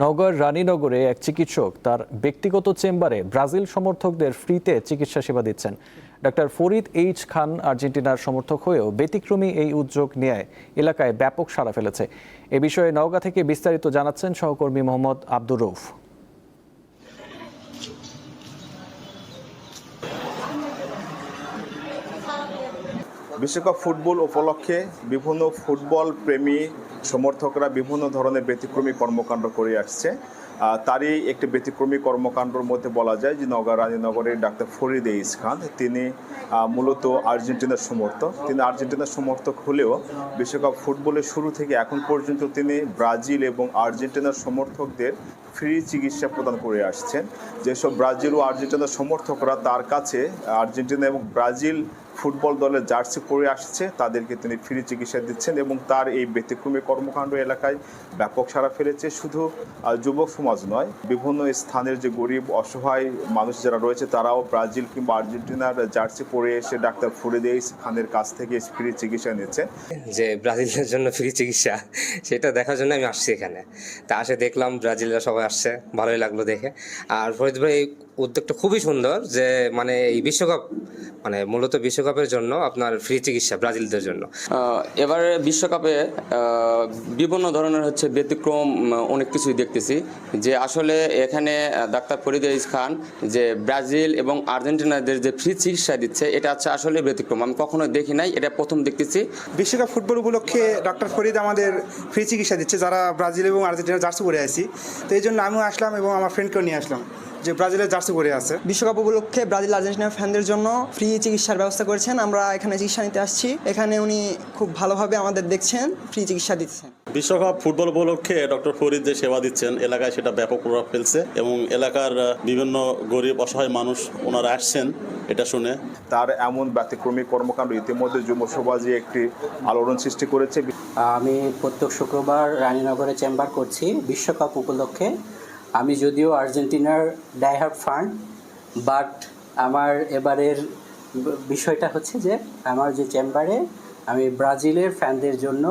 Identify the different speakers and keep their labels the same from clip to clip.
Speaker 1: নওগাঁর রানীনগরে এক চিকিৎসক তার ব্যক্তিগত চেম্বারে ব্রাজিল সমর্থকদের ফ্রিতে চিকিৎসা সেবা দিচ্ছেন। ডক্টর ফরিদ এইচ খান আর্জেন্টিনার সমর্থক হয়েও ব্যতিক্রমী এই উদ্যোগ নেয় এলাকায় ব্যাপক সাড়া ফেলেছে। এ বিষয়ে নওগাঁ থেকে বিস্তারিত জানাচ্ছেন সহকর্মী মোহাম্মদ আব্দুর রউফ।
Speaker 2: বিশ্বকাপ ফুটবল উপলক্ষে বিভিন্ন ফুটবল প্রেমী সমর্থকরা বিভিন্ন ধরনের ব্যতিক্রমী কর্মকাণ্ড করে আসছে। তারই একটি ব্যতিক্রমী কর্মকাণ্ডের মধ্যে বলা যায় যে নওগাঁ রানীনগরের ডাক্তার ফরিদ এইচ খান, তিনি মূলত আর্জেন্টিনার সমর্থক। তিনি আর্জেন্টিনার সমর্থক হলেও বিশ্বকাপ ফুটবলের শুরু থেকে এখন পর্যন্ত তিনি ব্রাজিল এবং আর্জেন্টিনার সমর্থকদের ফ্রি চিকিৎসা প্রদান করে আসছেন। যেসব ব্রাজিল ও আর্জেন্টিনার সমর্থকরা তার কাছে আর্জেন্টিনা এবং ব্রাজিল ফুটবল দলের জার্সি পরে আসছে, তাদেরকে তিনি ফ্রি চিকিৎসা দিচ্ছেন এবং তার এই ব্যতিক্রমী কর্মকাণ্ড এলাকায় ব্যাপক সাড়া ফেলেছে। শুধু যুবক সমাজ নয়, বিভিন্ন স্থানের যে গরিব অসহায় মানুষ যারা রয়েছে তারাও ব্রাজিল কিংবা আর্জেন্টিনার জার্সি পরে এসে ডাক্তার ফরিদ এইচ খানের কাছ থেকে ফ্রি চিকিৎসা নিচ্ছেন।
Speaker 3: যে ব্রাজিলের জন্য ফ্রি চিকিৎসা, সেটা দেখার জন্য আমি আসছি এখানে। তা আসে দেখলাম ব্রাজিলরা সবাই আসছে, ভালোই লাগলো দেখে। আর ফরিদ ভাই এই উদ্যোগটা খুবই সুন্দর, যে মানে এই বিশ্বকাপ মূলত বিশ্বকাপের জন্য আপনার ফ্রি চিকিৎসা ব্রাজিলদের জন্য।
Speaker 4: এবারে বিশ্বকাপে বিভিন্ন ধরনের ব্যতিক্রম অনেক কিছুই দেখতেছি, যে আসলে এখানে ডাক্তার ফরিদ এইচ খান যে ব্রাজিল এবং আর্জেন্টিনাদের যে ফ্রি চিকিৎসা দিচ্ছে, এটা আসলে ব্যতিক্রম। আমি কখনো দেখি নাই, এটা প্রথম দেখতেছি।
Speaker 5: বিশ্বকাপ ফুটবল উপলক্ষে ডক্টর ফরিদ আমাদের ফ্রি চিকিৎসা দিচ্ছে, যারা ব্রাজিল এবং আর্জেন্টিনার জার্সি পরে আছি। তো এই জন্য আমিও আসলাম এবং আমার ফ্রেন্ডকেও নিয়ে আসলাম যে ব্রাজিলের জার্সি পরে আছে।
Speaker 6: বিশ্বকাপ উপলক্ষে ব্রাজিল আর্জেন্টিনার ফ্যানদের জন্য ফ্রি চিকিৎসার ব্যবস্থা করেছেন। আমরা এখানে চিকিৎসা নিতে আসছি, এখানে উনি খুব ভালোভাবে আমাদের দেখছেন, ফ্রি চিকিৎসা দিচ্ছেন।
Speaker 7: বিশ্বকাপ ফুটবল উপলক্ষে ডক্টর ফরিদ যে সেবা দিচ্ছেন এলাকায়, সেটা ব্যাপক প্রভাব ফেলছে এবং এলাকার বিভিন্ন গরিব অসহায় মানুষ ওনারা আসছেন এটা শুনে।
Speaker 2: তার এমন ব্যতিক্রমী কর্মকাণ্ড ইতিমধ্যে যুব সমাজে একটি আলোড়ন সৃষ্টি করেছে।
Speaker 8: আমি প্রত্যেক শুক্রবার রানীনগরে চেম্বার করছি বিশ্বকাপ উপলক্ষে। আমি যদিও আর্জেন্টিনার ডাইহার্ড ফান, বাট আমার এবারের বিষয়টা হচ্ছে যে আমার যে চেম্বারে আমি ব্রাজিলের ফ্যানদের জন্য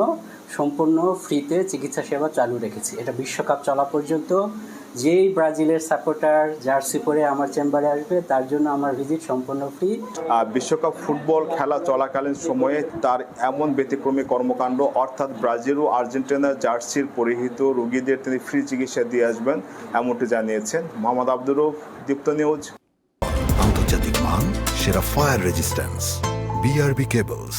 Speaker 8: সম্পূর্ণ ফ্রিতে চিকিৎসা সেবা চালু রেখেছি। এটা বিশ্বকাপ চলা পর্যন্ত যেই ব্রাজিলের সাপোর্টার জার্সি পরে আমার চেম্বারে আসবে, তার জন্য আমার ভিজিট সম্পূর্ণ ফ্রি।
Speaker 2: বিশ্বকাপ ফুটবল খেলা চলাকালীন সময়ে তার এমন ব্যতিক্রমী কর্মকাণ্ড, অর্থাৎ ব্রাজিল ও আর্জেন্টিনার জার্সির পরিহিত রোগীদের তিনি ফ্রি চিকিৎসা দিয়ে আসবেন, এমনটি জানিয়েছেন। মোহাম্মদ আব্দুর রউফ, দীপ্ত নিউজ।
Speaker 9: আন্তর্জাতিক মান, সেরা ফায়ার রেজিস্ট্যান্স, BRB কেবলস।